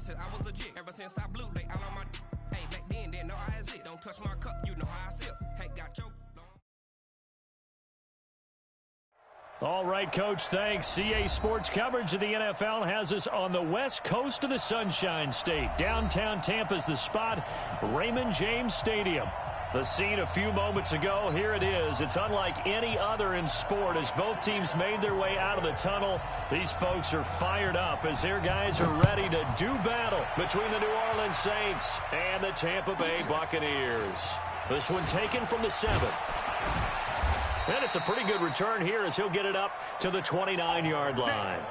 said I was legit. Ever since I blew, they all on my. Hey, back then, didn't know I exist. Don't touch my cup, you know how I sip. Hey, got your. All right, Coach, thanks. CA Sports coverage of the NFL has us on the west coast of the Sunshine State. Downtown Tampa's the spot, Raymond James Stadium. The scene a few moments ago, here it is. It's unlike any other in sport as both teams made their way out of the tunnel. These folks are fired up as their guys are ready to do battle between the New Orleans Saints and the Tampa Bay Buccaneers. This one taken from the 7. And it's a pretty good return here as he'll get it up to the 29-yard line.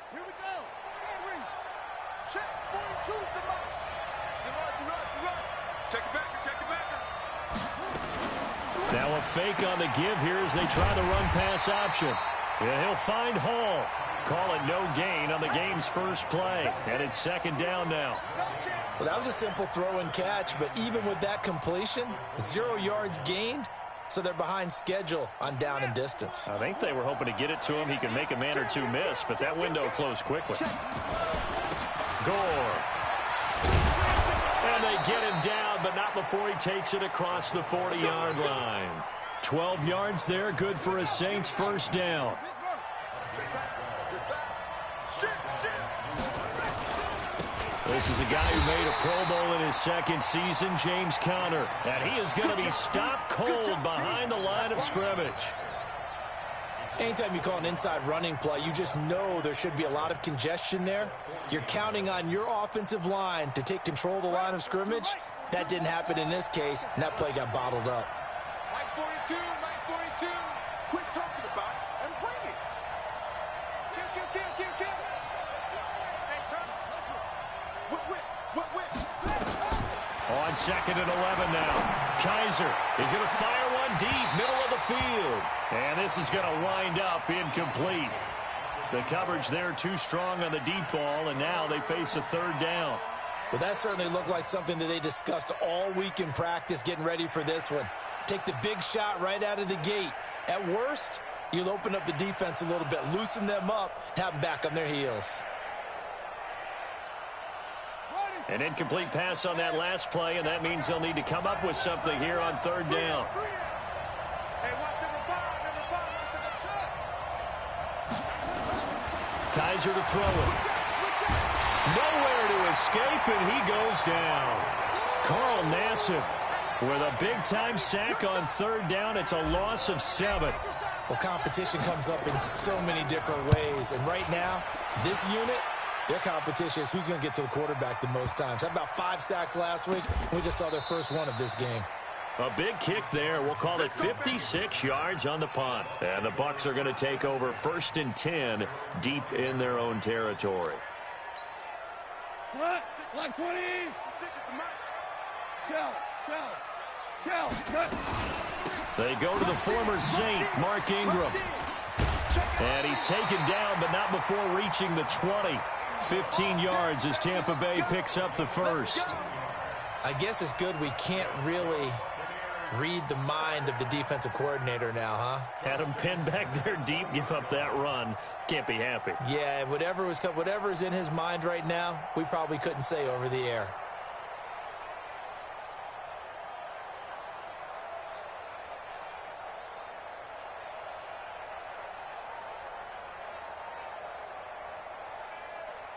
Here we go. Henry. Check. 42's the mark. You're right. Check it back. Now a fake on the give here as they try the run-pass option. Yeah, he'll find Hall. Call it no gain on the game's first play. And it's second down now. Well, that was a simple throw and catch, but even with that completion, 0 yards gained, so they're behind schedule on down and distance. I think they were hoping to get it to him. He could make a man or two miss, but that window closed quickly. Gore. And they get him down, but not before he takes it across the 40-yard line. 12 yards there, good for a Saints first down. This is a guy who made a Pro Bowl in his second season, James Conner. And he is going to be stopped cold behind the line of scrimmage. Anytime you call an inside running play, you just know there should be a lot of congestion there. You're counting on your offensive line to take control of the line of scrimmage. That didn't happen in this case, and that play got bottled up. Mike 42. Quit talking about it and bring it. Kill. Hey, Thomas, whip. On second and 11 now. Kaiser is going to fire one deep, middle of the field. And this is going to wind up incomplete. The coverage there too strong on the deep ball, and now they face a third down. Well, that certainly looked like something that they discussed all week in practice getting ready for this one. Take the big shot right out of the gate. At worst, you'll open up the defense a little bit, loosen them up, and have them back on their heels. An incomplete pass on that last play, and that means they'll need to come up with something here on third down. Kaiser to throw it. Nowhere to escape, and he goes down. Carl Nassib with a big-time sack on third down. It's a loss of 7. Well, competition comes up in so many different ways, and right now, this unit, their competition is who's going to get to the quarterback the most times. Had about 5 sacks last week, and we just saw their first one of this game. A big kick there. We'll call it 56 yards on the punt. And the Bucs are going to take over first and 10 deep in their own territory. What? Like 20. They go to the former Saint, Mark Ingram. And he's taken down, but not before reaching the 20. 15 yards as Tampa Bay picks up the first. I guess it's good we can't really read the mind of the defensive coordinator now, huh? Had him pinned back there deep, give up that run. Can't be happy. Yeah, whatever's in his mind right now, we probably couldn't say over the air.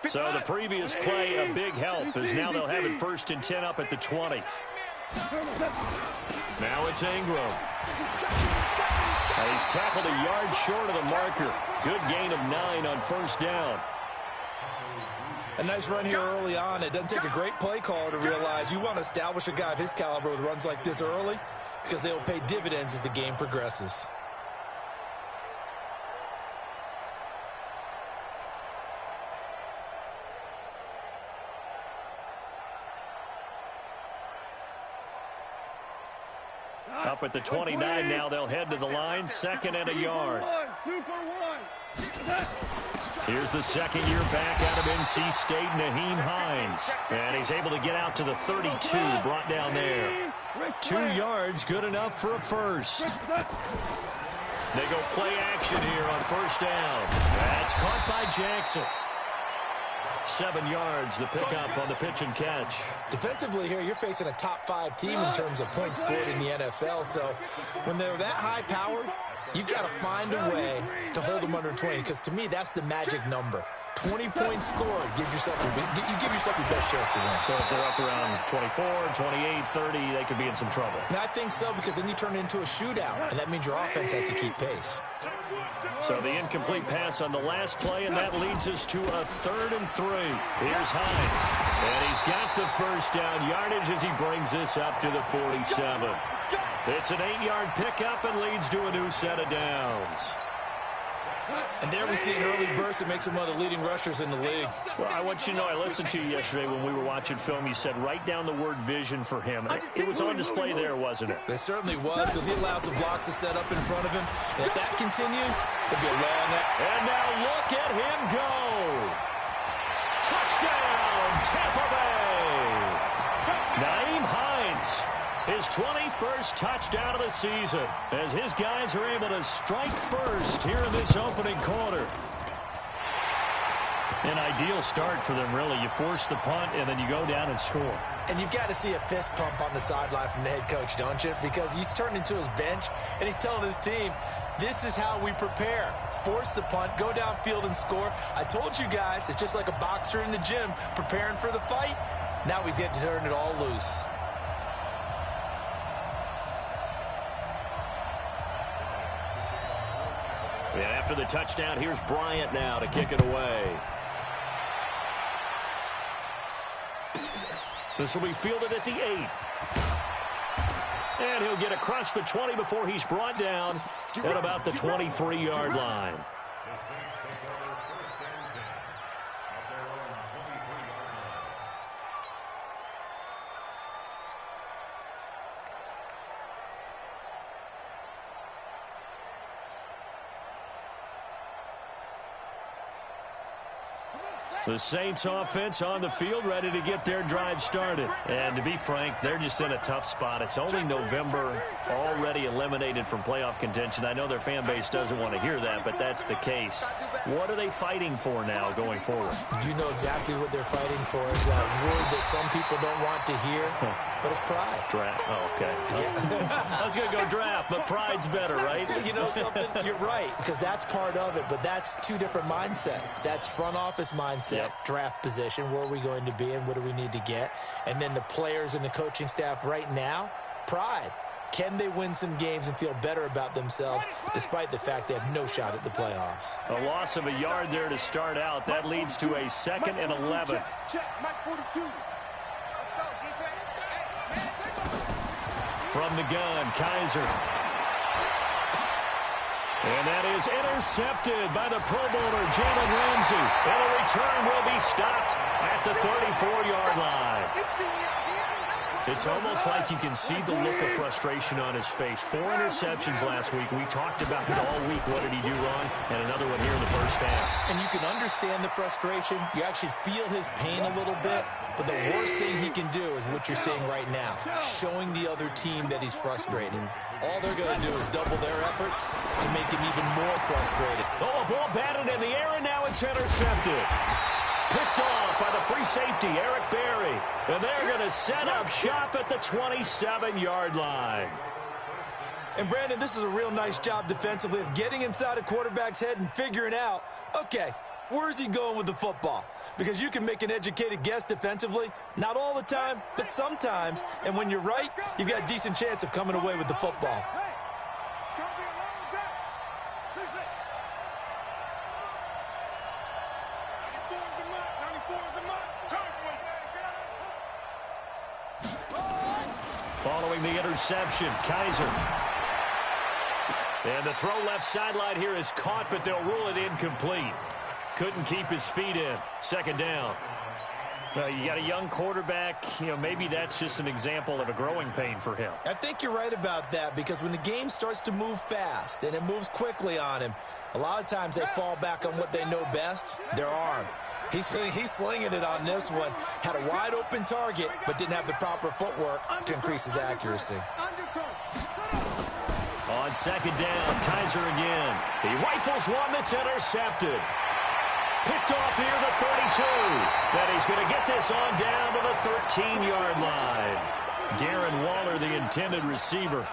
So the previous play, a big help, as now they'll have it first and 10 up at the 20. Now it's Ingram. And he's tackled a yard short of the marker. Good gain of 9 on first down. A nice run here early on. It doesn't take a great play caller to realize you want to establish a guy of his caliber with runs like this early because they will pay dividends as the game progresses. Up at the 29 now, they'll head to the line, second and a yard. Here's the second year back out of NC State, Nyheim Hines. And he's able to get out to the 32, brought down there. 2 yards, good enough for a first. They go play action here on first down. That's caught by Jackson. 7 yards, the pickup on the pitch and catch. Defensively here, you're facing a top 5 team in terms of points scored in the NFL. So when they're that high-powered, you've got to find a way to hold them under 20, because to me, that's the magic number. 20 points scored gives yourself you give yourself your best chance to win. So if they're up around 24, 28, 30, they could be in some trouble. And I think so, because then you turn it into a shootout, and that means your offense has to keep pace. So the incomplete pass on the last play, and that leads us to a 3rd and 3. Here's Hines, and he's got the first down yardage as he brings this up to the 47. It's an 8-yard pickup and leads to a new set of downs. And there we see an early burst that makes him one of the leading rushers in the league. Well, I want you to know, I listened to you yesterday when we were watching film. You said write down the word vision for him. It was on display there, wasn't it? It certainly was, because he allows the blocks to set up in front of him. And if that continues, there'll be a long... And now look at him go. Touchdown, Tampa Bay. Nyheim Hines. His 21st touchdown of the season as his guys are able to strike first here in this opening quarter. An ideal start for them, really. You force the punt, and then you go down and score. And you've got to see a fist pump on the sideline from the head coach, don't you? Because he's turned into his bench, and he's telling his team, this is how we prepare. Force the punt, go downfield and score. I told you guys, it's just like a boxer in the gym preparing for the fight. Now we get to turn it all loose. And after the touchdown, here's Bryant now to kick it away. This will be fielded at the 8. And he'll get across the 20 before he's brought down at about the 23-yard line. The Saints offense on the field, ready to get their drive started. And to be frank, they're just in a tough spot. It's only November, already eliminated from playoff contention. I know their fan base doesn't want to hear that, but that's the case. What are they fighting for now going forward? You know exactly what they're fighting for. Is that word that some people don't want to hear, but it's pride. Draft. Oh, okay. Yeah. I was going to go draft, but pride's better, right? You know something? You're right, because that's part of it, but that's 2 different mindsets. That's front office mindset. Yep. Draft position, where are we going to be and what do we need to get? And then the players and the coaching staff right now, pride. Can they win some games and feel better about themselves despite the fact they have no shot at the playoffs? A loss of a yard there to start out. That leads to a 2nd and 11. From the gun, Kaiser. And that is intercepted by the Pro Bowler, Jalen Ramsey. And a return will be stopped at the 34-yard line. It's almost like you can see the look of frustration on his face. 4 interceptions last week. We talked about it all week. What did he do wrong? And another one here in the first half. And you can understand the frustration. You actually feel his pain a little bit. But the worst thing he can do is what you're seeing right now, showing the other team that he's frustrated. All they're going to do is double their efforts to make him even more frustrated. Oh, a ball batted in the air, and now it's intercepted. Picked off by the free safety, Eric Berry. And they're going to set up shop at the 27-yard line. And, Brandon, this is a real nice job defensively of getting inside a quarterback's head and figuring out, okay, where's he going with the football? Because you can make an educated guess defensively. Not all the time, but sometimes. And when you're right, you've got a decent chance of coming away with the football. Following the interception, Kaiser. And the throw left sideline here is caught, but they'll rule it incomplete. Couldn't keep his feet in. 2nd down. Well, you got a young quarterback. Maybe that's just an example of a growing pain for him. I think you're right about that, because when the game starts to move fast and it moves quickly on him, a lot of times they fall back on what they know best, their arm. He's slinging it on this one. Had a wide open target, but didn't have the proper footwork to increase his accuracy. On second down, Kaiser again. He rifles one that's intercepted. Picked off near the 32. Then he's going to get this on down to the 13-yard line. Darren Waller, the intended receiver.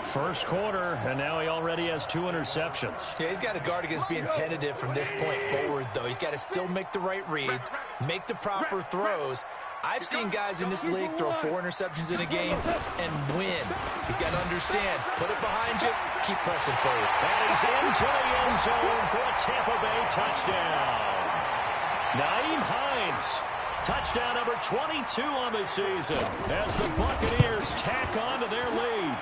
First quarter, and now he already has 2 interceptions. Yeah, he's got to guard against being tentative from this point forward, though. He's got to still make the right reads, make the proper throws. I've seen guys in this league throw 4 interceptions in a game and win. He's got to understand, put it behind you, keep pressing forward. And he's into the end zone for a Tampa Bay touchdown. Naeem Hines, touchdown number 22 on the season as the Buccaneers tack on to their lead.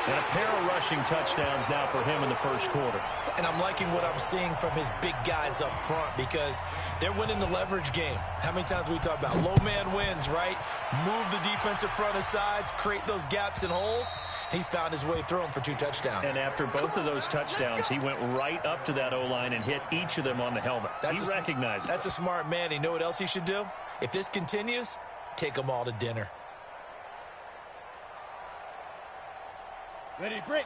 And a pair of rushing touchdowns now for him in the first quarter. And I'm liking what I'm seeing from his big guys up front, because they're winning the leverage game. How many times we talk about low man wins, right? Move the defensive front aside, create those gaps and holes. He's found his way through them for 2 touchdowns. And after both of those touchdowns, he went right up to that O-line and hit each of them on the helmet. He recognized it. That's a smart man. You know what else he should do? If this continues, take them all to dinner.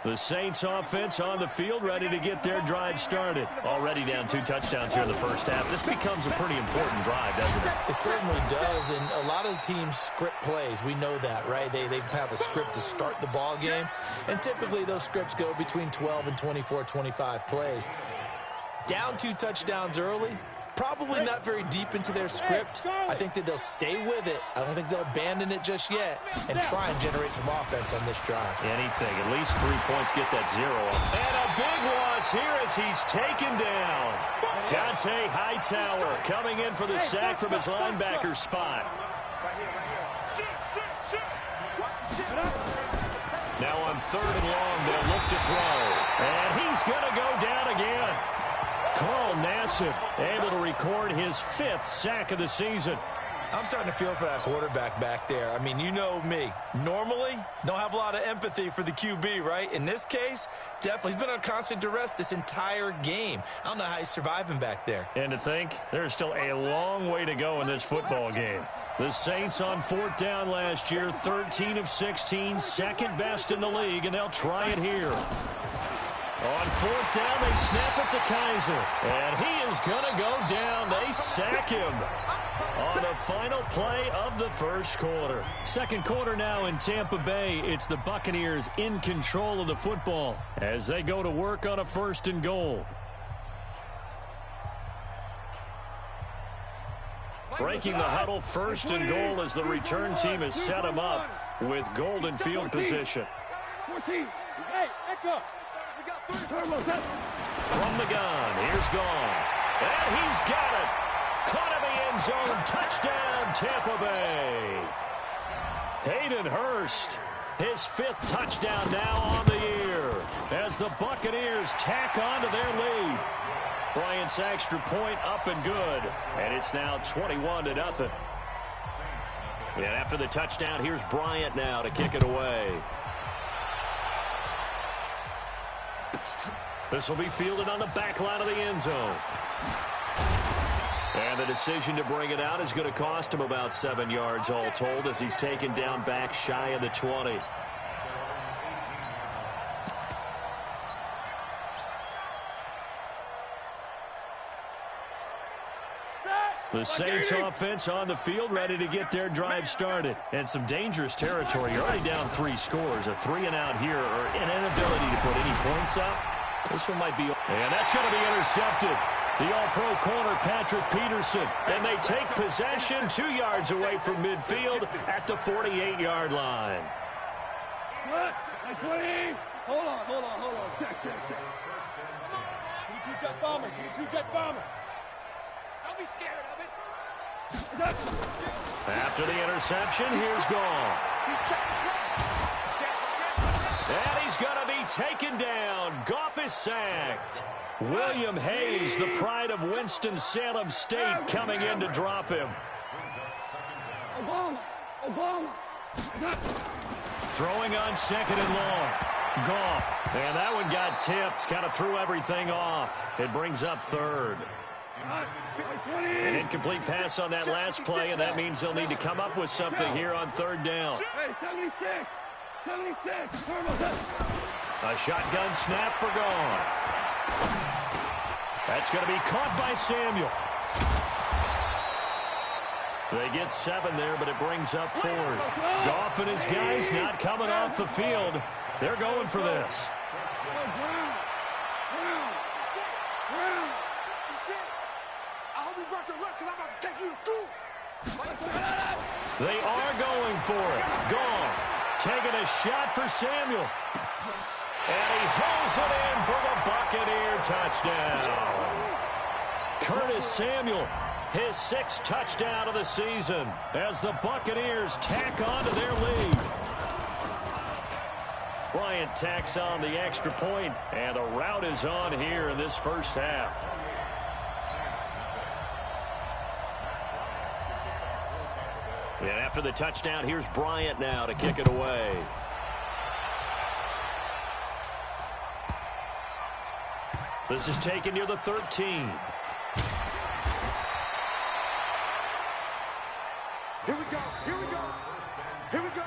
The Saints offense on the field, ready to get their drive started. Already down 2 touchdowns here in the first half. This becomes a pretty important drive, doesn't it? It certainly does, and a lot of teams script plays. We know that, right? They have a script to start the ball game, and typically those scripts go between 12 and 24, 25 plays. Down 2 touchdowns early, probably not very deep into their script. I think that they'll stay with it. I don't think they'll abandon it just yet and try and generate some offense on this drive. Anything. At least 3 points get that 0. And a big loss here as he's taken down. Dante Hightower coming in for the sack from his linebacker spot. Now on 3rd and long, they'll look to throw. And he's going to go down again. Carl Nassib able to record his 5th sack of the season. I'm starting to feel for that quarterback back there. I mean, you know me. Normally, don't have a lot of empathy for the QB, right? In this case, definitely. He's been on constant duress this entire game. I don't know how he's surviving back there. And to think, there's still a long way to go in this football game. The Saints on 4th down last year, 13 of 16, second best in the league, and they'll try it here. On 4th down, they snap it to Kaiser. And he is going to go down. They sack him on the final play of the first quarter. Second quarter now in Tampa Bay. It's the Buccaneers in control of the football as they go to work on a 1st and goal. Breaking the huddle, 1st and goal as the return team has set him up with golden field position. 14. Hey, echo. From the gun, here's Goff. And he's got it. Caught in the end zone. Touchdown, Tampa Bay. Hayden Hurst, his 5th touchdown now on the year as the Buccaneers tack on to their lead. Bryant's extra point up and good. And it's now 21-0. And after the touchdown, here's Bryant now to kick it away. This will be fielded on the back line of the end zone. And the decision to bring it out is going to cost him about 7 yards all told as he's taken down back shy of the 20. The Saints offense on the field ready to get their drive started. And some dangerous territory. You're already down 3 scores. A 3-and-out here or an inability to put any points up. This one might be. And that's going to be intercepted. The all-pro corner, Patrick Peterson. And they take possession 2 yards away from midfield at the 48-yard line. Hold on. Check. 22-jet bomber. 22-jet bomber. Don't be scared of it. After the interception, here's Goff. And he's going to be taken down. Goff is sacked. William Hayes, the pride of Winston-Salem State, coming in to drop him. Throwing on second and long. Goff. And that one got tipped. Kind of threw everything off. It brings up third. An incomplete pass on that last play, and that means they'll need to come up with something here on third down. Hey, 76. 76. A shotgun snap for Goff. That's going to be caught by Samuel. They get 7 there, but it brings up 4th. Goff and his guys not coming off the field. They're going for this. They are going for it. Goff taking a shot for Samuel. And he holds it in for the Buccaneer touchdown. Curtis Samuel, his 6th touchdown of the season as the Buccaneers tack on to their lead. Bryant tacks on the extra point, and a rout is on here in this first half. And after the touchdown, here's Bryant now to kick it away. This is taken near the 13. Here we go. Here we go. Here we go.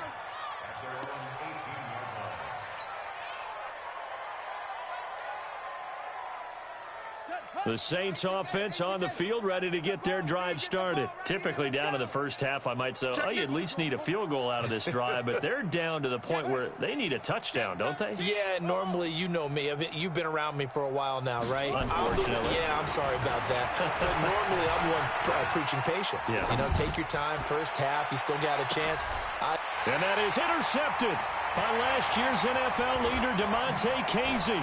The Saints offense on the field, ready to get their drive started. Typically down in the first half, I might say, oh, you at least need a field goal out of this drive, but they're down to the point where they need a touchdown, don't they? Yeah, normally, you know me. I mean, you've been around me for a while now, right? Unfortunately. I'm sorry about that. But normally, I'm the one preaching patience. Yeah. You know, take your time. First half, you still got a chance. And that is intercepted by last year's NFL leader, DeMonte Casey.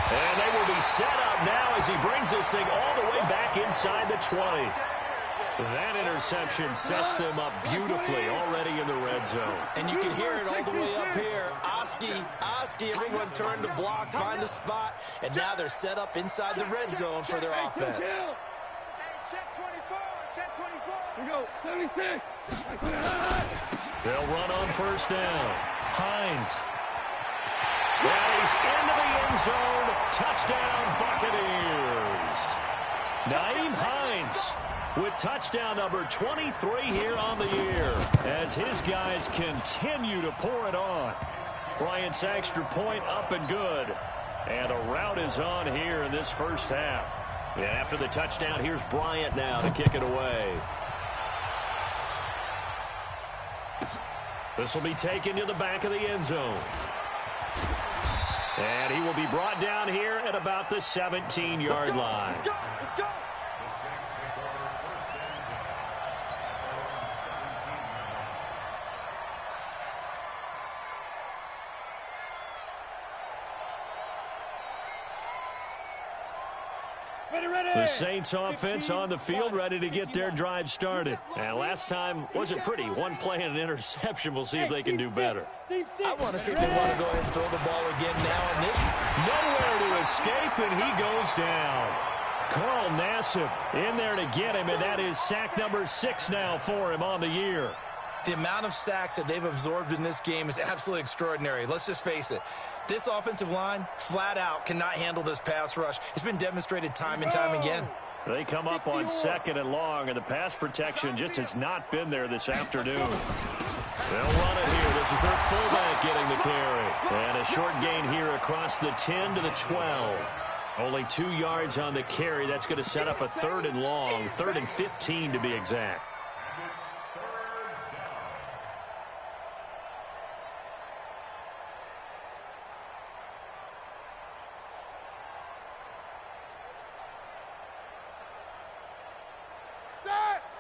And they will be set up now as he brings this thing all the way back inside the 20. That interception sets them up beautifully already in the red zone. And you can hear it all the way up here. Oski, everyone turned to block, find a spot, and now they're set up inside the red zone for their offense. Check 24. Check 24. Here we go. 76. They'll run on first down. Hines. And he's into the end zone. Touchdown, Buccaneers. Nyheim Hines with touchdown number 23 here on the year as his guys continue to pour it on. Bryant's extra point up and good. And a rout is on here in this first half. And after the touchdown, here's Bryant now to kick it away. This will be taken to the back of the end zone. And he will be brought down here at about the 17-yard line. Let's go. Let's go. The Saints offense on the field ready to get their drive started. And last time wasn't pretty. One play and an interception. We'll see if they can do better. I want to see if they want to go ahead and throw the ball again now in this. Nowhere to escape, and he goes down. Carl Nassib in there to get him, and that is sack number 6 now for him on the year. The amount of sacks that they've absorbed in this game is absolutely extraordinary. Let's just face it. This offensive line, flat out, cannot handle this pass rush. It's been demonstrated time and time again. They come up on second and long, and the pass protection just has not been there this afternoon. They'll run it here. This is their fullback getting the carry. And a short gain here across the 10 to the 12. Only 2 yards on the carry. That's going to set up a 3rd and long, 3rd and 15 to be exact.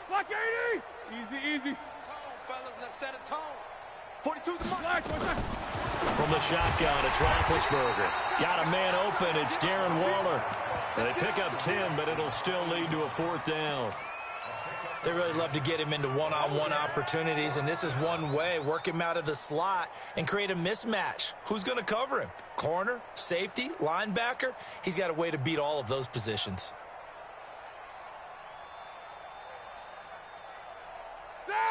Block 80. Easy. Tone, fellas. Let's set a tone. 42's the mark. From the shotgun, it's Roethlisberger. Got a man open. It's Darren Waller. They pick up 10, but it'll still lead to a 4th down. They really love to get him into one-on-one opportunities, and this is one way. Work him out of the slot and create a mismatch. Who's going to cover him? Corner, safety, linebacker? He's got a way to beat all of those positions.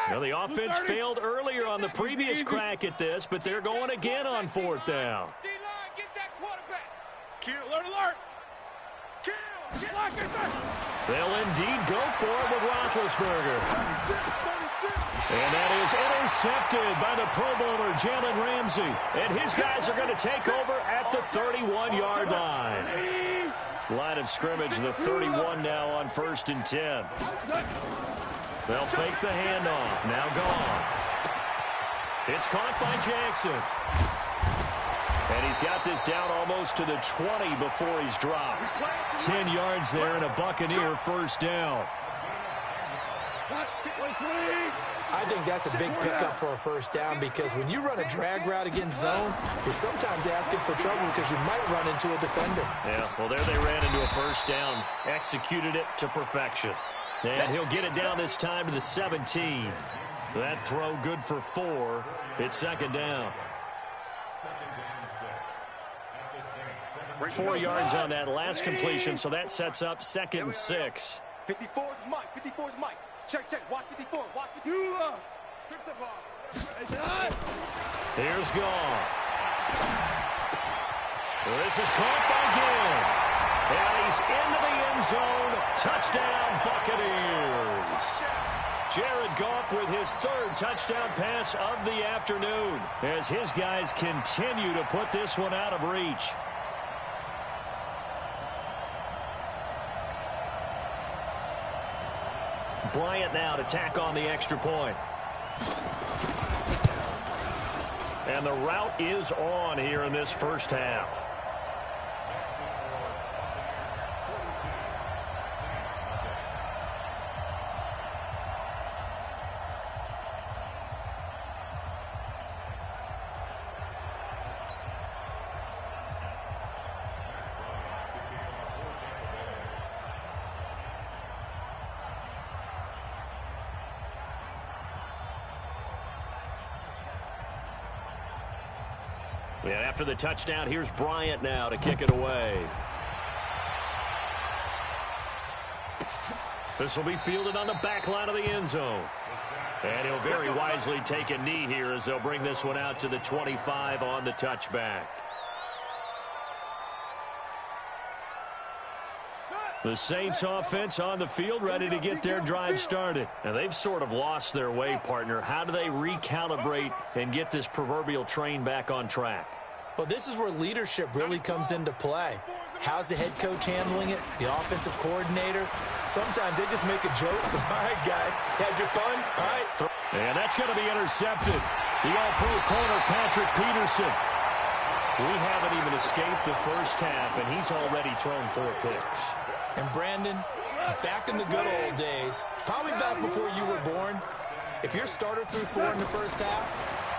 Now, the offense failed earlier on the previous crack at this, but they're going again on 4th down. They'll indeed go for it with Roethlisberger. And that is intercepted by the Pro Bowler, Jalen Ramsey. And his guys are going to take over at the 31-yard line. Line of scrimmage, the 31 now on 1st and 10. They'll fake the handoff. Now Goff. It's caught by Jackson. And he's got this down almost to the 20 before he's dropped. 10 yards there and a Buccaneer 1st down. I think that's a big pickup for a 1st down because when you run a drag route against zone, you're sometimes asking for trouble because you might run into a defender. Yeah, well, there they ran into a 1st down. Executed it to perfection. And he'll get it down this time to the 17. That throw good for 4. It's 2nd down. 4 yards on that last completion, so that sets up 2nd and 6. 54 is Mike. 54 is Mike. Check, check. Watch 54. Watch 54. Strip the ball. Here's Goff. This is caught by Gill. And he's into the end zone. Touchdown, Buccaneers. Jared Goff with his 3rd touchdown pass of the afternoon as his guys continue to put this one out of reach. Bryant now to tack on the extra point. And the route is on here in this 1st half. And after the touchdown, here's Bryant now to kick it away. This will be fielded on the back line of the end zone. And he'll very wisely take a knee here as they'll bring this one out to the 25 on the touchback. The Saints offense on the field ready to get their drive started. And they've sort of lost their way, partner. How do they recalibrate and get this proverbial train back on track? Well, this is where leadership really comes into play. How's the head coach handling it? The offensive coordinator? Sometimes they just make a joke. All right, guys, had your fun? All right. And that's going to be intercepted. The all-pro corner, Patrick Peterson. We haven't even escaped the 1st half, and he's already thrown 4 picks. And Brandon, back in the good old days, probably back before you were born, if your starter threw 4 in the 1st half,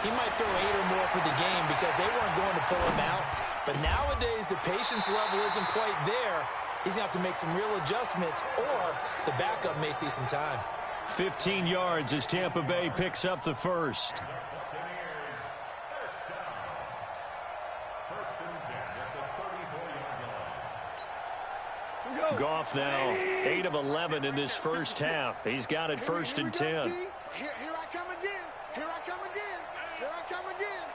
he might throw 8 or more for the game because they weren't going to pull him out. But nowadays, the patience level isn't quite there. He's going to have to make some real adjustments, or the backup may see some time. 15 yards as Tampa Bay picks up the 1st. Goff now 8 of 11 in this 1st half. He's got it 1st and 10. Here I come again. Here I come again. Here I come again.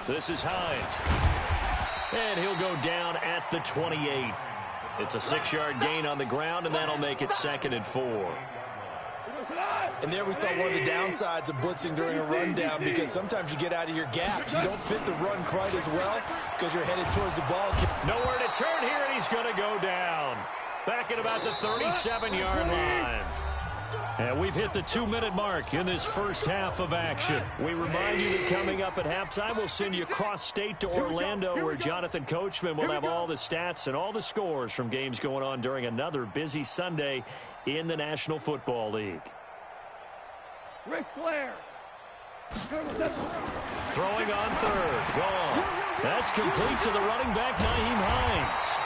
This is Hines. And he'll go down at the 28. It's a 6-yard gain on the ground, and that'll make it 2nd and 4. And there we saw one of the downsides of blitzing during a rundown because sometimes you get out of your gaps. You don't fit the run quite as well because you're headed towards the ball. Nowhere to turn here, and he's going to go down. Back at about the 37-yard line. And we've hit the 2-minute mark in this 1st half of action. We remind you that coming up at halftime, we'll send you cross-state to Orlando, where Jonathan Coachman will have all the stats and all the scores from games going on during another busy Sunday in the National Football League. Ric Flair. Throwing on 3rd. Goff. That's complete to the running back, Nyheim Hines.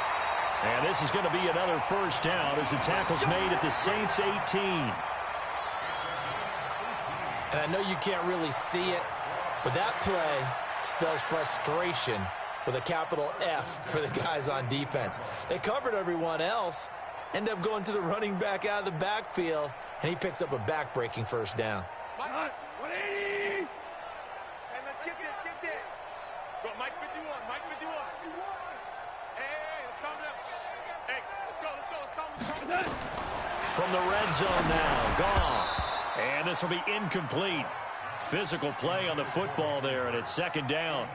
And this is going to be another 1st down as the tackle's made at the Saints 18. And I know you can't really see it, but that play spells frustration with a capital F for the guys on defense. They covered everyone else, end up going to the running back out of the backfield, and he picks up a back-breaking first down. Mike, 180. And let's get this. Go, Mike 51, Mike 51. Hey, let's calm down. Hey, let's go. From the red zone now, Goff. And this will be incomplete. Physical play on the football there, and it's second down.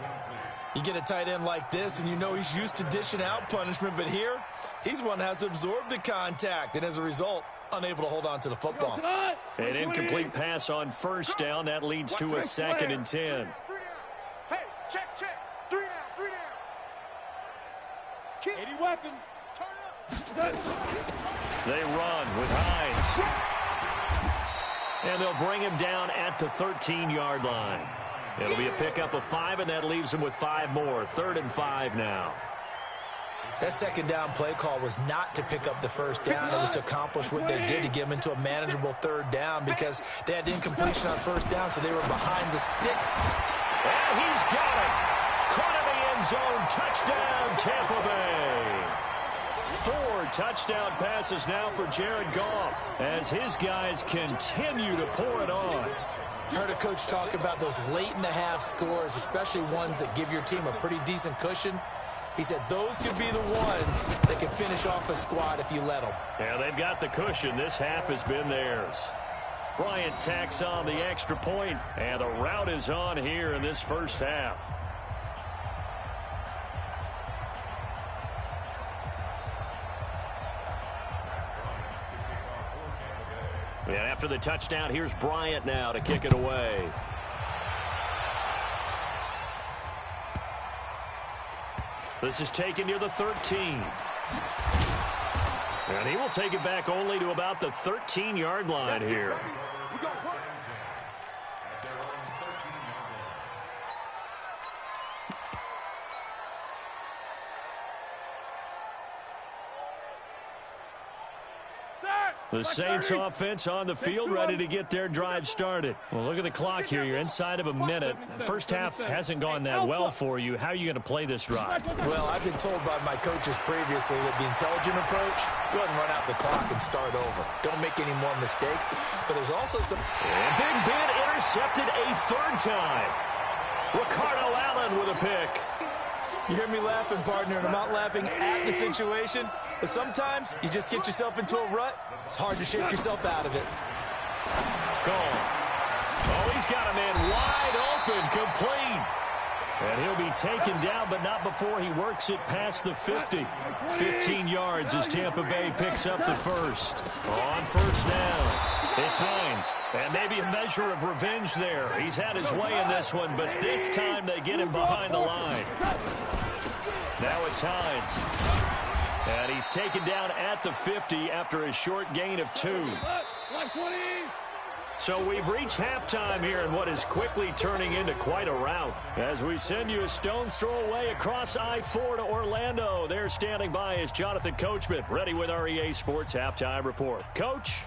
You get a tight end like this, and you know he's used to dishing out punishment, but here, he's one that has to absorb the contact, and as a result, unable to hold on to the football. An incomplete pass on first down. That leads to a 2nd and 10. Hey, check. 3 down. Keep 80 weapon. Turn up. They run with Hines. And they'll bring him down at the 13-yard line. It'll be a pickup of 5, and that leaves him with 5 more. 3rd and 5 now. That second down play call was not to pick up the first down. It was to accomplish what they did to get him into a manageable 3rd down because they had incompletion on first down, so they were behind the sticks. And he's got it. Caught in the end zone. Touchdown, Tampa Bay. 4 touchdown passes now for Jared Goff as his guys continue to pour it on. I heard a coach talk about those late-in-the-half scores, especially ones that give your team a pretty decent cushion. He said those could be the ones that can finish off a squad if you let them. Yeah, they've got the cushion. This half has been theirs. Bryant tacks on the extra point, and the route is on here in this first half. And after the touchdown, here's Bryant now to kick it away. This is taken near the 13. And he will take it back only to about the 13-yard line here. The Saints offense on the field, ready to get their drive started. Well, look at the clock here. You're inside of a minute. First half hasn't gone that well for you. How are you going to play this drive? Well, I've been told by my coaches previously that the intelligent approach, go ahead and run out the clock and start over. Don't make any more mistakes. But there's also some... And Big Ben intercepted a 3rd time. Ricardo Allen with a pick. You hear me laughing, partner, and I'm not laughing at the situation, but sometimes you just get yourself into a rut. It's hard to shake yourself out of it. Gone. Oh, he's got a man wide open, complete. And he'll be taken down, but not before he works it past the 50. 15 yards as Tampa Bay picks up the first. On first down, it's Hines. And maybe a measure of revenge there. He's had his way in this one, but this time they get him behind the line. Now it's Hines. And he's taken down at the 50 after a short gain of 2. So we've reached halftime here in what is quickly turning into quite a rout. As we send you a stone's throw away across I-4 to Orlando. There standing by is Jonathan Coachman, ready with our EA Sports Halftime Report. Coach?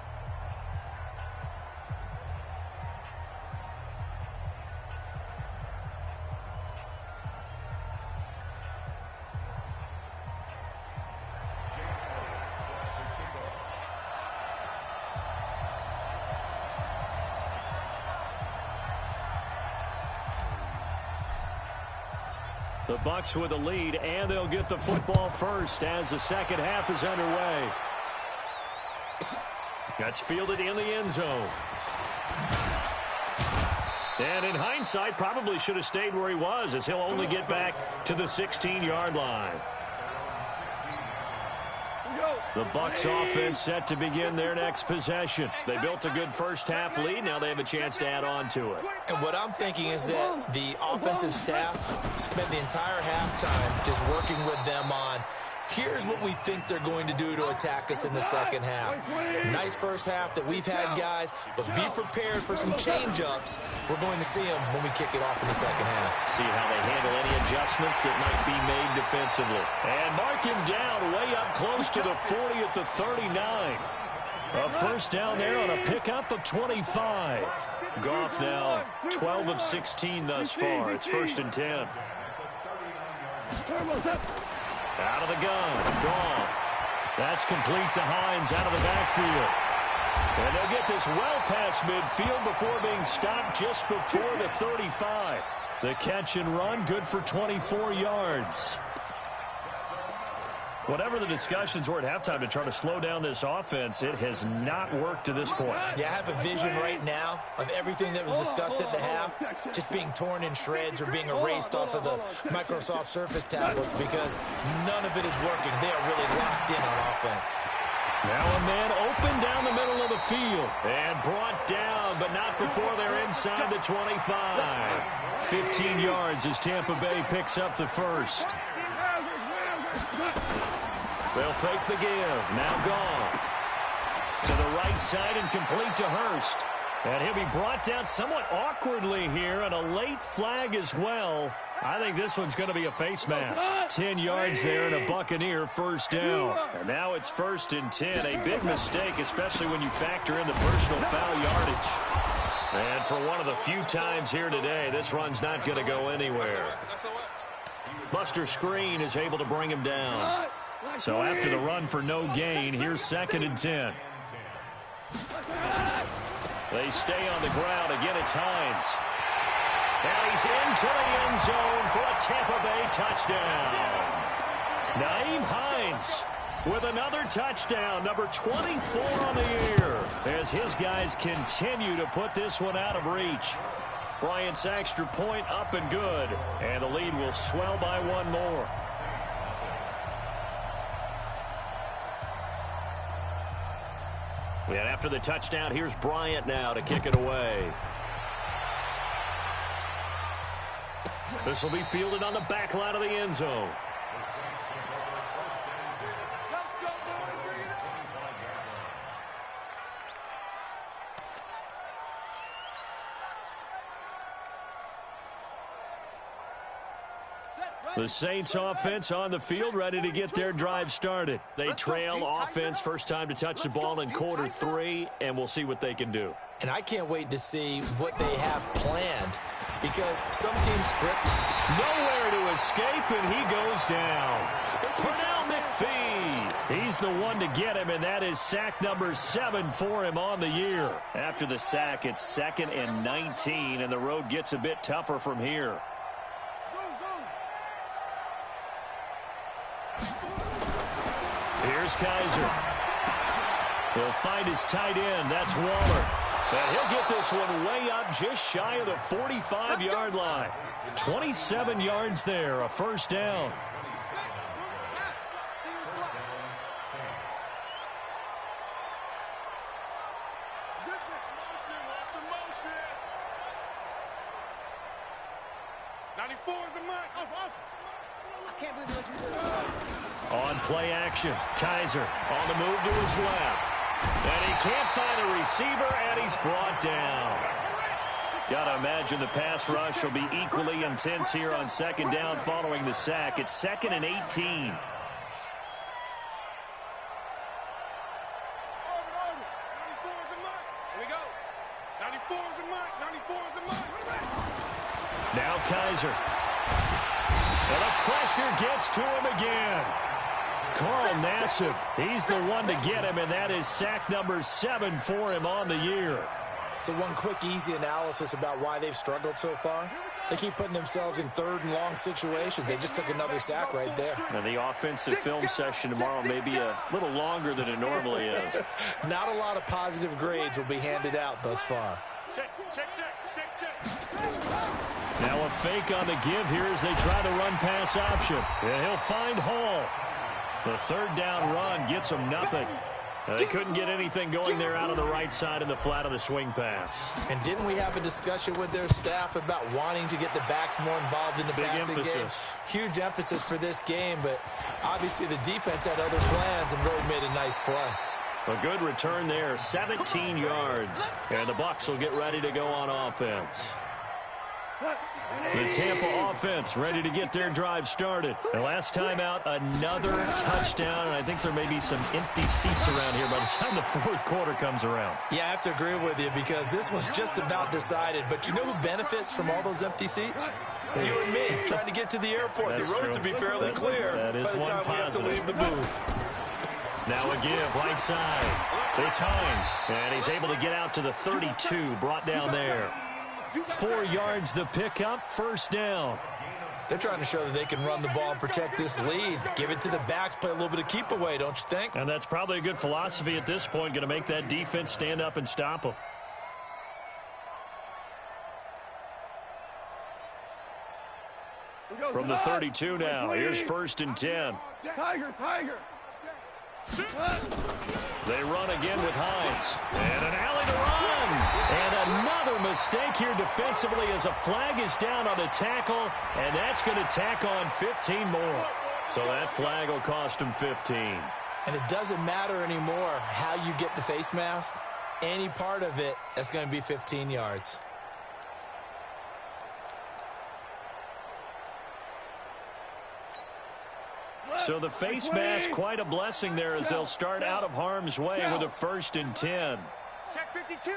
The Bucs with the lead, and they'll get the football first as the second half is underway. That's fielded in the end zone. And in hindsight, probably should have stayed where he was, as he'll only get back to the 16-yard line. The Bucs offense set to begin their next possession. They built a good first half lead. Now they have a chance to add on to it. And what I'm thinking is that the offensive staff spent the entire halftime just working with them on, here's what we think they're going to do to attack us in the second half. Nice first half that we've had, guys, but be prepared for some change-ups. We're going to see them when we kick it off in the second half. See how they handle any adjustments that might be made defensively. And mark him down way up close to the 40 at the 39. A first down there on a pickup of 25. Goff now 12 of 16 thus far. It's 1st and 10. Out of the gun. Goff. That's complete to Hines out of the backfield. And they'll get this well past midfield before being stopped just before the 35. The catch and run, good for 24 yards. Whatever the discussions were at halftime to try to slow down this offense, it has not worked to this point. Yeah, I have a vision right now of everything that was discussed at the half just being torn in shreds or being erased off of the Microsoft Surface tablets because none of it is working. They are really locked in on offense. Now a man open down the middle of the field and brought down, but not before they're inside the 25. 15 yards as Tampa Bay picks up the first. They'll fake the give. Now Goff. To the right side and complete to Hurst. And he'll be brought down somewhat awkwardly here, and a late flag as well. I think this one's going to be a face mask. 10 yards there and a Buccaneer first down. And now it's 1st and 10. A big mistake, especially when you factor in the personal foul yardage. And for one of the few times here today, this run's not going to go anywhere. Buster Screen is able to bring him down. So after the run for no gain, here's 2nd and 10. They stay on the ground. Again, it's Hines. And he's into the end zone for a Tampa Bay touchdown. Nyheim Hines with another touchdown, number 24 on the year, as his guys continue to put this one out of reach. Bryant's extra point up and good, and the lead will swell by one more. And after the touchdown, here's Bryant now to kick it away. This will be fielded on the back line of the end zone. The Saints offense on the field, ready to get their drive started. They trail offense first time to touch the ball in quarter 3, and we'll see what they can do. And I can't wait to see what they have planned because some teams script. Nowhere to escape, and he goes down. Pernell McPhee. He's the one to get him, and that is sack number 7 for him on the year. After the sack, it's 2nd and 19, and the road gets a bit tougher from here. Here's Kaiser. He'll find his tight end. That's Waller. And he'll get this one way up just shy of the 45-yard line. 27 yards there, a first down. On play action, Kaiser on the move to his left. And he can't find a receiver, and he's brought down. Got to imagine the pass rush will be equally intense here on 2nd down following the sack. It's 2nd and 18. Here we go. 94 is the mark. 94 is the mark. Now Kaiser. And the pressure gets to him again. Carl Nassib, he's the one to get him, and that is sack number 7 for him on the year. So one quick, easy analysis about why they've struggled so far. They keep putting themselves in 3rd and long situations. They just took another sack right there. And the offensive film session tomorrow may be a little longer than it normally is. Not a lot of positive grades will be handed out thus far. Check. Now a fake on the give here as they try the run-pass option. And he'll find Hall. The 3rd down run gets them nothing. They couldn't get anything going there out on the right side in the flat of the swing pass. And didn't we have a discussion with their staff about wanting to get the backs more involved in the passing game? Huge emphasis for this game, but obviously the defense had other plans and really made a nice play. A good return there, 17 yards. And the Bucs will get ready to go on offense. The Tampa offense ready to get their drive started. The last time out, another touchdown, and I think there may be some empty seats around here by the time the 4th quarter comes around. Yeah, I have to agree with you because this was just about decided. But you know who benefits from all those empty seats? You and me, trying to get to the airport. The roads will be fairly clear by the time we have to leave the booth. Now a give, right side. It's Hines, and he's able to get out to the 32, brought down there. 4 yards the pickup, first down. They're trying to show that they can run the ball and protect this lead. Give it to the backs, play a little bit of keep away, don't you think? And that's probably a good philosophy at this point, going to make that defense stand up and stop them. From the 32 now, here's 1st and 10. Tiger. They run again with Hines. And an alley to run. And another mistake here defensively as a flag is down on the tackle. And that's going to tack on 15 more. So that flag will cost him 15. And it doesn't matter anymore how you get the face mask. Any part of it, that's going to be 15 yards. So the face mask, quite a blessing there as they'll start out of harm's way with a 1st and 10. Check 52.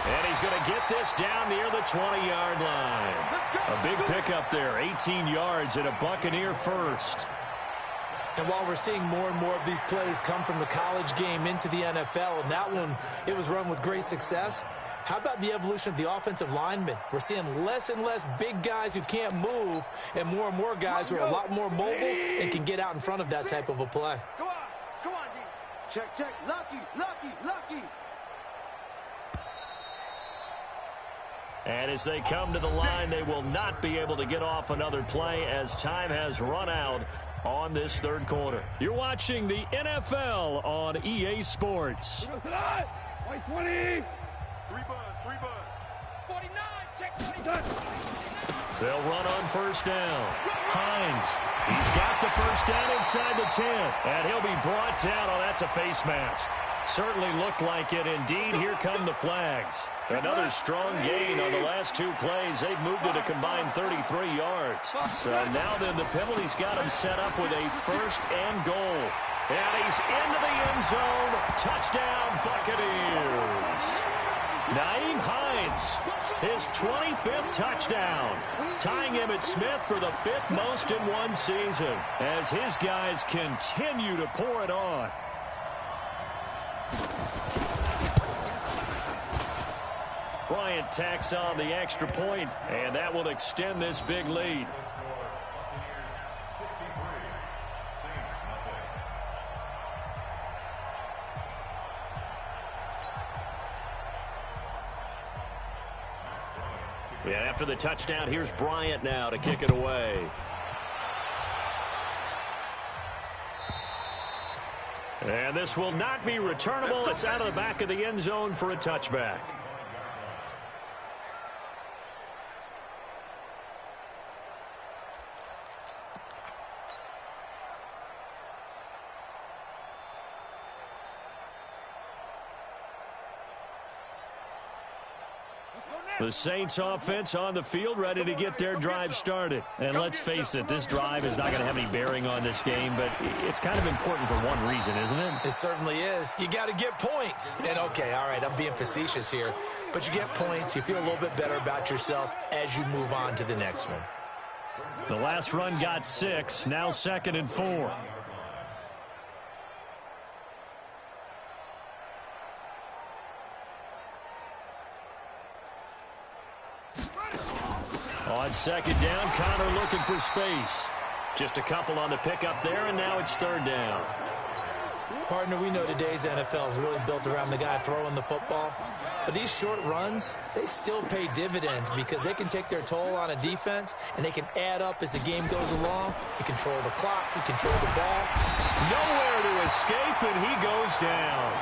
And he's going to get this down near the 20-yard line. A big pickup there, 18 yards and a Buccaneer first. And while we're seeing more and more of these plays come from the college game into the NFL, and that one, it was run with great success, how about the evolution of the offensive linemen? We're seeing less and less big guys who can't move and more guys who are a lot more mobile and can get out in front of that type of a play. Come on, D. Check. Lucky. And as they come to the line, they will not be able to get off another play as time has run out on this 3rd quarter. You're watching the NFL on EA Sports. 20. 3 buzz. 49, check 49. They'll run on 1st down. Hines, he's got the 1st down inside the 10. And he'll be brought down. Oh, that's a face mask. Certainly looked like it. Indeed, here come the flags. Another strong gain on the last 2 plays. They've moved it a combined 33 yards. So now then the penalty's got him set up with a 1st and goal. And he's into the end zone. Touchdown, Buccaneers. Nyheim Hines, his 25th touchdown, tying Emmitt Smith for the 5th most in one season as his guys continue to pour it on. Bryant tacks on the extra point, and that will extend this big lead. Yeah, after the touchdown, here's Bryant now to kick it away. And this will not be returnable. It's out of the back of the end zone for a touchback. The Saints offense on the field, ready to get their drive started. And let's face it, this drive is not going to have any bearing on this game, but it's kind of important for one reason, isn't it? It certainly is. You got to get points. And, okay, all right, I'm being facetious here. But you get points, you feel a little bit better about yourself as you move on to the next one. The last run got 6, now 2nd and 4. On 2nd down, Connor looking for space. Just a couple on the pickup there, and now it's 3rd down. Partner, we know today's NFL is really built around the guy throwing the football. But these short runs, they still pay dividends because they can take their toll on a defense, and they can add up as the game goes along. You control the clock, you control the ball. Nowhere to escape, and he goes down.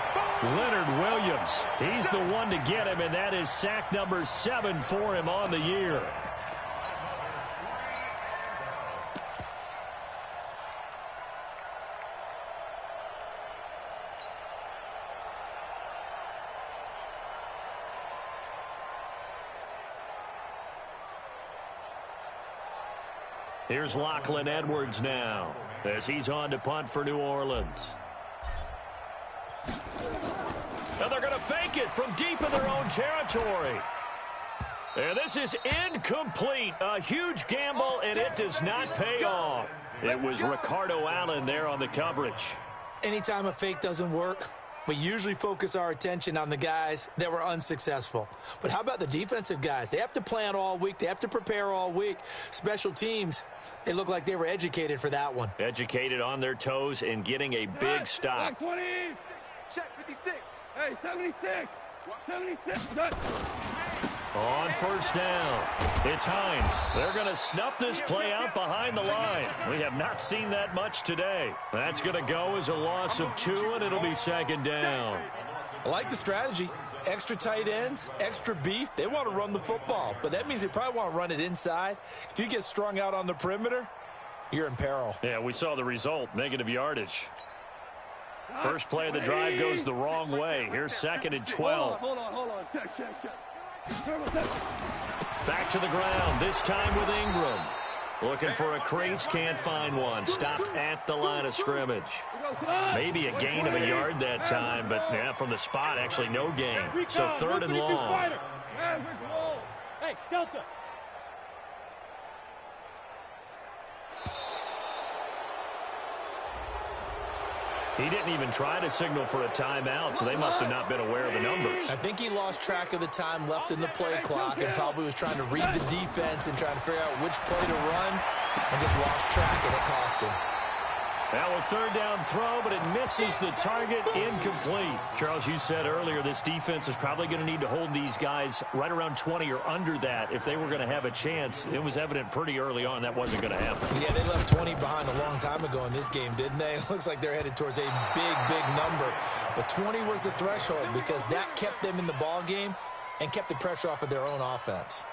Leonard Williams, he's the one to get him, and that is sack number 7 for him on the year. Here's Lachlan Edwards now as he's on to punt for New Orleans. And they're going to fake it from deep in their own territory. And this is incomplete. A huge gamble, and it does not pay off. It was Ricardo Allen there on the coverage. Anytime a fake doesn't work, we usually focus our attention on the guys that were unsuccessful. But how about the defensive guys? They have to plan all week. They have to prepare all week. Special teams, they look like they were educated for that one. Educated on their toes and getting a big stop. 20. Check 56. Hey, 76. 76. On first down, it's Hines. They're going to snuff this play out behind the line. We have not seen that much today. That's going to go as a loss of 2, and it'll be second down. I like the strategy. Extra tight ends, extra beef. They want to run the football, but that means they probably want to run it inside. If you get strung out on the perimeter, you're in peril. Yeah, we saw the result, negative yardage. First play of the drive goes the wrong way. Here's second and 12. Hold on. Check. Back to the ground, this time with Ingram. Looking for a crease, can't find one. Stopped at the line of scrimmage. Maybe a gain of a yard that time, but yeah, from the spot, actually no gain. So third and long. Hey, Delta. He didn't even try to signal for a timeout, so they must have not been aware of the numbers. I think he lost track of the time left in the play clock and probably was trying to read the defense and trying to figure out which play to run and just lost track, and it cost him. Now a third down throw, but it misses the target, incomplete. Charles, you said earlier this defense is probably going to need to hold these guys right around 20 or under that if they were going to have a chance. It was evident pretty early on that wasn't going to happen. Yeah, they left 20 behind a long time ago in this game, didn't they? It looks like they're headed towards a big number. But 20 was the threshold because that kept them in the ball game and kept the pressure off of their own offense.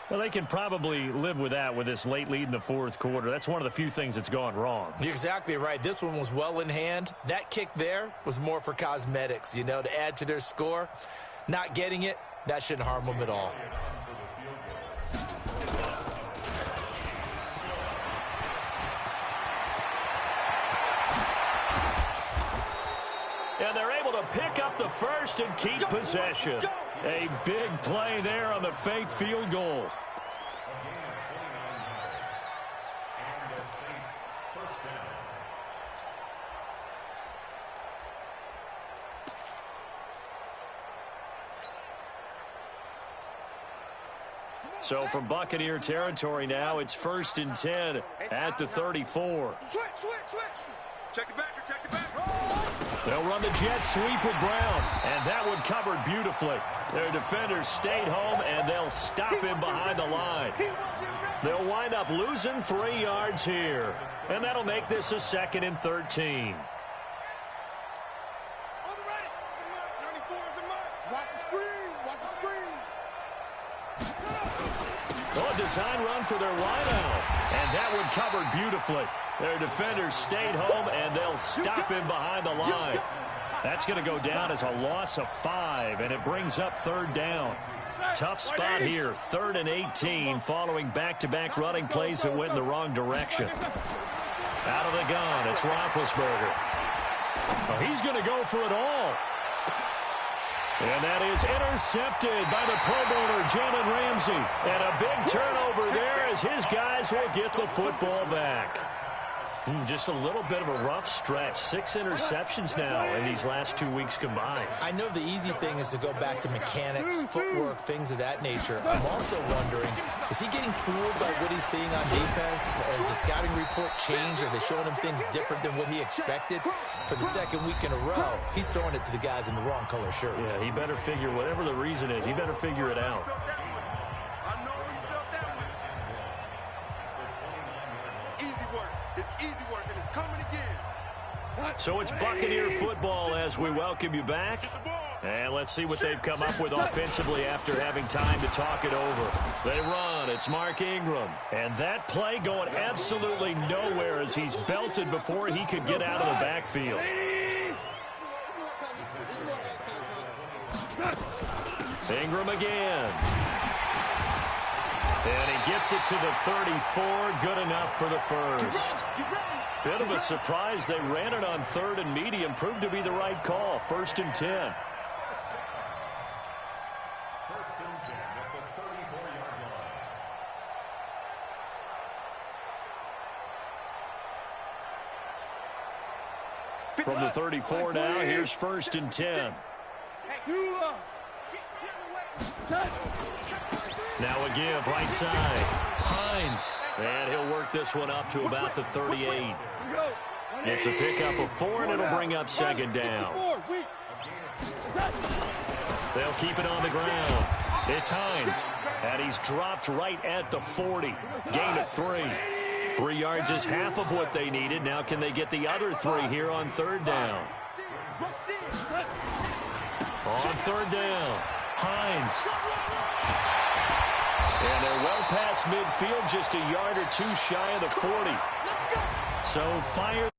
Well, they can probably live with that with this late lead in the fourth quarter. That's one of the few things that's gone wrong. You're exactly right. This one was well in hand. That kick there was more for cosmetics, you know, to add to their score. Not getting it, that shouldn't harm them at all. And they're able to pick up the first and keep possession. A big play there on the fake field goal. So from Buccaneer territory now, it's 1st and 10 at the 34. Switch. Check the backer. They'll run the jet sweep with Brown, and that one covered beautifully. Their defenders stayed home, and they'll stop him behind the line. They'll wind up losing 3 yards here, and that'll make this a 2nd and 13. Oh, a design run for their wideout, and that one covered beautifully. Their defenders stayed home, and they'll stop him behind the line. That's going to go down as a loss of 5, and it brings up 3rd down. Tough spot here, 3rd and 18, following back-to-back running plays that went in the wrong direction. Out of the gun, it's Roethlisberger. Oh, he's going to go for it all. And that is intercepted by the Pro Bowler, Jalen Ramsey. And a big turnover there as his guys will get the football back. Just a little bit of a rough stretch. 6 interceptions now in these last 2 weeks combined. I know the easy thing is to go back to mechanics, footwork, things of that nature. I'm also wondering, is he getting fooled by what he's seeing on defense? Has the scouting report changed? Are they showing him things different than what he expected? For the 2nd week in a row, he's throwing it to the guys in the wrong color shirts. Yeah, he better figure, whatever the reason is, he better figure it out. So it's Buccaneer football as we welcome you back. And let's see what they've come up with offensively after having time to talk it over. They run. It's Mark Ingram. And that play going absolutely nowhere as he's belted before he could get out of the backfield. Ingram again. And he gets it to the 34. Good enough for the first. Bit of a surprise. They ran it on 3rd and medium. Proved to be the right call. 1st and 10. From the 34 now, here's 1st and 10. Now a give, right side. Hines. And he'll work this one up to about the 38. It's a pickup of 4, and it'll bring up 2nd down. They'll keep it on the ground. It's Hines. And he's dropped right at the 40. Gain of 3. 3 yards is half of what they needed. Now can they get the other 3 here on 3rd down? On 3rd down, Hines. And they're well past midfield, just a yard or 2 shy of the 40. So fire.